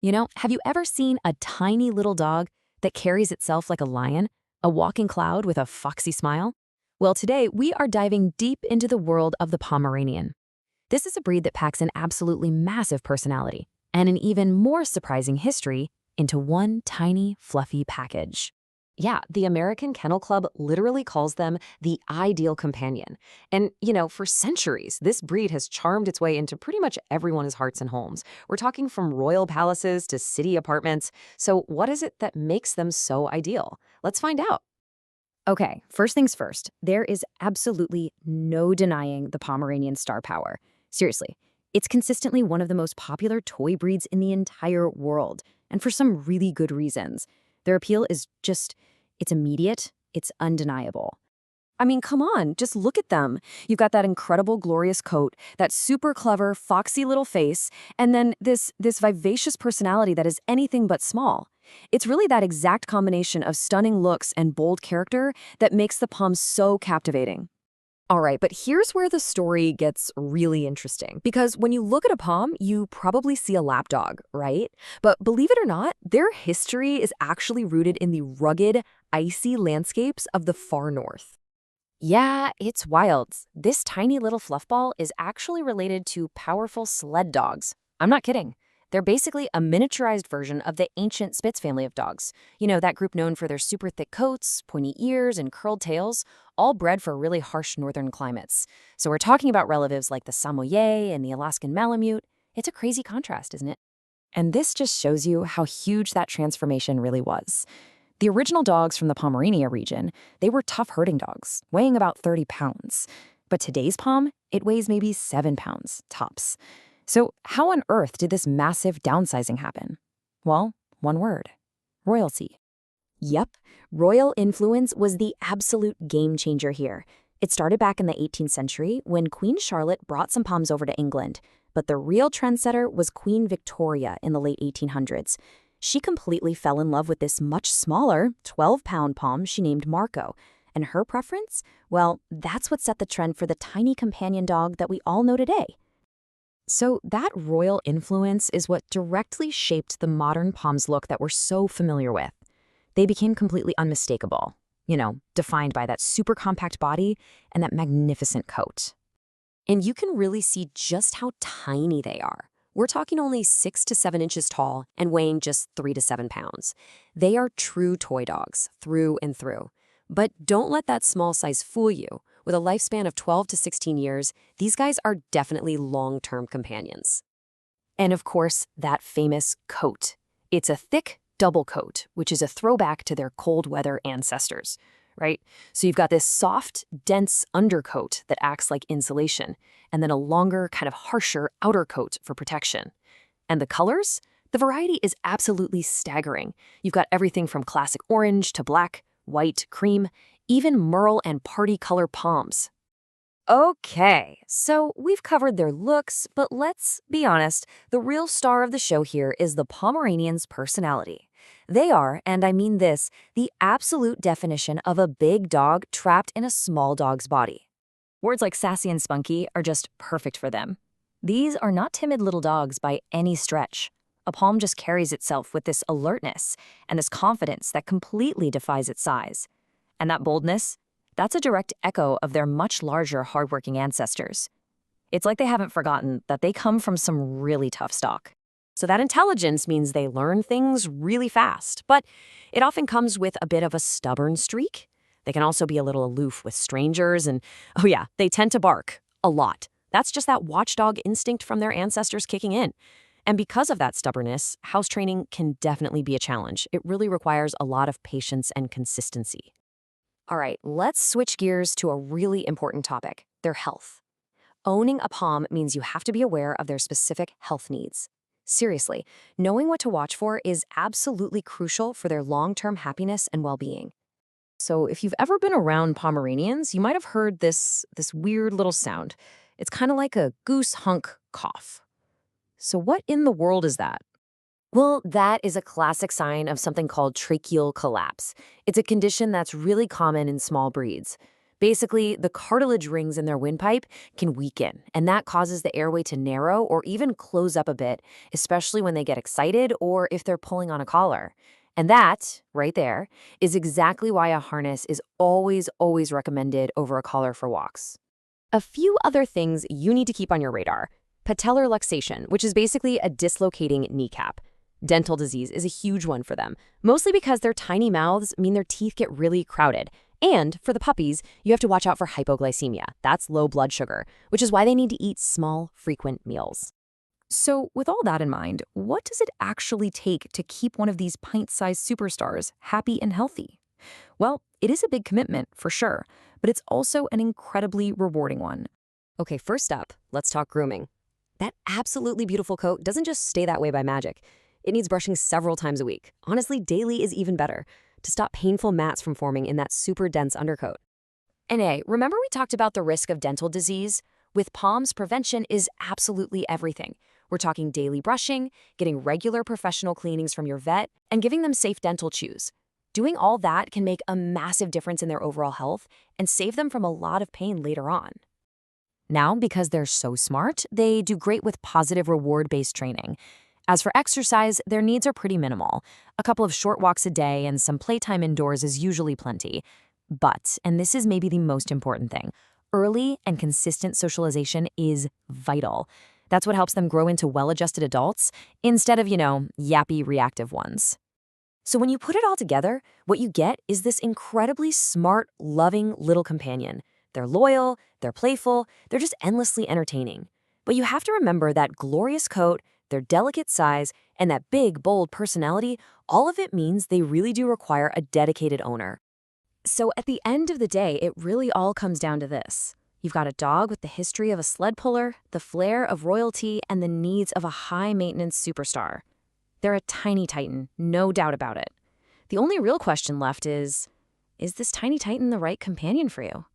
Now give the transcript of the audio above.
Have you ever seen a tiny little dog that carries itself like a lion, a walking cloud with a foxy smile? Well, today we are diving deep into the world of the Pomeranian. This is a breed that packs an absolutely massive personality and an even more surprising history into one tiny, fluffy package. Yeah, the American Kennel Club literally calls them the ideal companion. And, for centuries, this breed has charmed its way into pretty much everyone's hearts and homes. We're talking from royal palaces to city apartments. So what is it that makes them so ideal? Let's find out. Okay, first things first, there is absolutely no denying the Pomeranian star power. Seriously, it's consistently one of the most popular toy breeds in the entire world, and for some really good reasons. Their appeal is just, it's immediate, it's undeniable. I mean, come on, just look at them. You've got that incredible, glorious coat, that super clever, foxy little face, and then this vivacious personality that is anything but small. It's really that exact combination of stunning looks and bold character that makes the Pom so captivating. All right, but here's where the story gets really interesting. Because when you look at a Pom, you probably see a lapdog, right? But believe it or not, their history is actually rooted in the rugged, icy landscapes of the far north. Yeah, it's wild. This tiny little fluffball is actually related to powerful sled dogs. I'm not kidding. They're basically a miniaturized version of the ancient Spitz family of dogs. That group known for their super thick coats, pointy ears, and curled tails, all bred for really harsh northern climates. So we're talking about relatives like the Samoyed and the Alaskan Malamute. It's a crazy contrast, isn't it? And this just shows you how huge that transformation really was. The original dogs from the Pomerania region, they were tough herding dogs, weighing about 30 pounds. But today's Pom, it weighs maybe 7 pounds, tops. So how on earth did this massive downsizing happen? Well, one word: royalty. Yep, royal influence was the absolute game changer here. It started back in the 18th century when Queen Charlotte brought some Poms over to England, but the real trendsetter was Queen Victoria in the late 1800s. She completely fell in love with this much smaller, 12-pound Pom she named Marco. And her preference? Well, that's what set the trend for the tiny companion dog that we all know today. So that royal influence is what directly shaped the modern Pom's look that we're so familiar with. They became completely unmistakable, defined by that super compact body and that magnificent coat. And you can really see just how tiny they are. We're talking only 6 to 7 inches tall and weighing just 3 to 7 pounds. They are true toy dogs, through and through. But don't let that small size fool you. With a lifespan of 12 to 16 years, these guys are definitely long-term companions. And of course, that famous coat. It's a thick, double coat, which is a throwback to their cold weather ancestors, right? So you've got this soft, dense undercoat that acts like insulation, and then a longer, kind of harsher outer coat for protection. And the colors? The variety is absolutely staggering. You've got everything from classic orange to black, white, cream, even merle and party color Poms. Okay, so we've covered their looks, but let's be honest, the real star of the show here is the Pomeranian's personality. They are, and I mean this, the absolute definition of a big dog trapped in a small dog's body. Words like sassy and spunky are just perfect for them. These are not timid little dogs by any stretch. A Pom just carries itself with this alertness and this confidence that completely defies its size. And that boldness, that's a direct echo of their much larger, hardworking ancestors. It's like they haven't forgotten that they come from some really tough stock. So that intelligence means they learn things really fast, but it often comes with a bit of a stubborn streak. They can also be a little aloof with strangers, and oh yeah, they tend to bark a lot. That's just that watchdog instinct from their ancestors kicking in. And because of that stubbornness, house training can definitely be a challenge. It really requires a lot of patience and consistency. All right, let's switch gears to a really important topic: their health. Owning a Pom means you have to be aware of their specific health needs. Seriously, knowing what to watch for is absolutely crucial for their long-term happiness and well-being. So if you've ever been around Pomeranians, you might have heard this weird little sound. It's kind of like a goose hunk cough. So what in the world is that? Well, that is a classic sign of something called tracheal collapse. It's a condition that's really common in small breeds. Basically, the cartilage rings in their windpipe can weaken, and that causes the airway to narrow or even close up a bit, especially when they get excited or if they're pulling on a collar. And that, right there, is exactly why a harness is always recommended over a collar for walks. A few other things you need to keep on your radar. Patellar luxation, which is basically a dislocating kneecap. Dental disease is a huge one for them, mostly because their tiny mouths mean their teeth get really crowded. And for the puppies, you have to watch out for hypoglycemia. That's low blood sugar, which is why they need to eat small, frequent meals. So, with all that in mind, what does it actually take to keep one of these pint-sized superstars happy and healthy? Well, it is a big commitment, for sure, but it's also an incredibly rewarding one. Okay, first up, let's talk grooming. That absolutely beautiful coat doesn't just stay that way by magic. It needs brushing several times a week. Honestly, daily is even better to stop painful mats from forming in that super dense undercoat. And hey, remember we talked about the risk of dental disease? With POMS, prevention is absolutely everything. We're talking daily brushing, getting regular professional cleanings from your vet, and giving them safe dental chews. Doing all that can make a massive difference in their overall health and save them from a lot of pain later on. Now, because they're so smart, they do great with positive reward-based training. As for exercise, their needs are pretty minimal. A couple of short walks a day and some playtime indoors is usually plenty. But, and this is maybe the most important thing, early and consistent socialization is vital. That's what helps them grow into well-adjusted adults instead of, yappy, reactive ones. So when you put it all together, what you get is this incredibly smart, loving little companion. They're loyal, they're playful, they're just endlessly entertaining. But you have to remember that glorious coat, their delicate size, and that big, bold personality, all of it means they really do require a dedicated owner. So at the end of the day, it really all comes down to this. You've got a dog with the history of a sled puller, the flair of royalty, and the needs of a high-maintenance superstar. They're a tiny titan, no doubt about it. The only real question left is this tiny titan the right companion for you?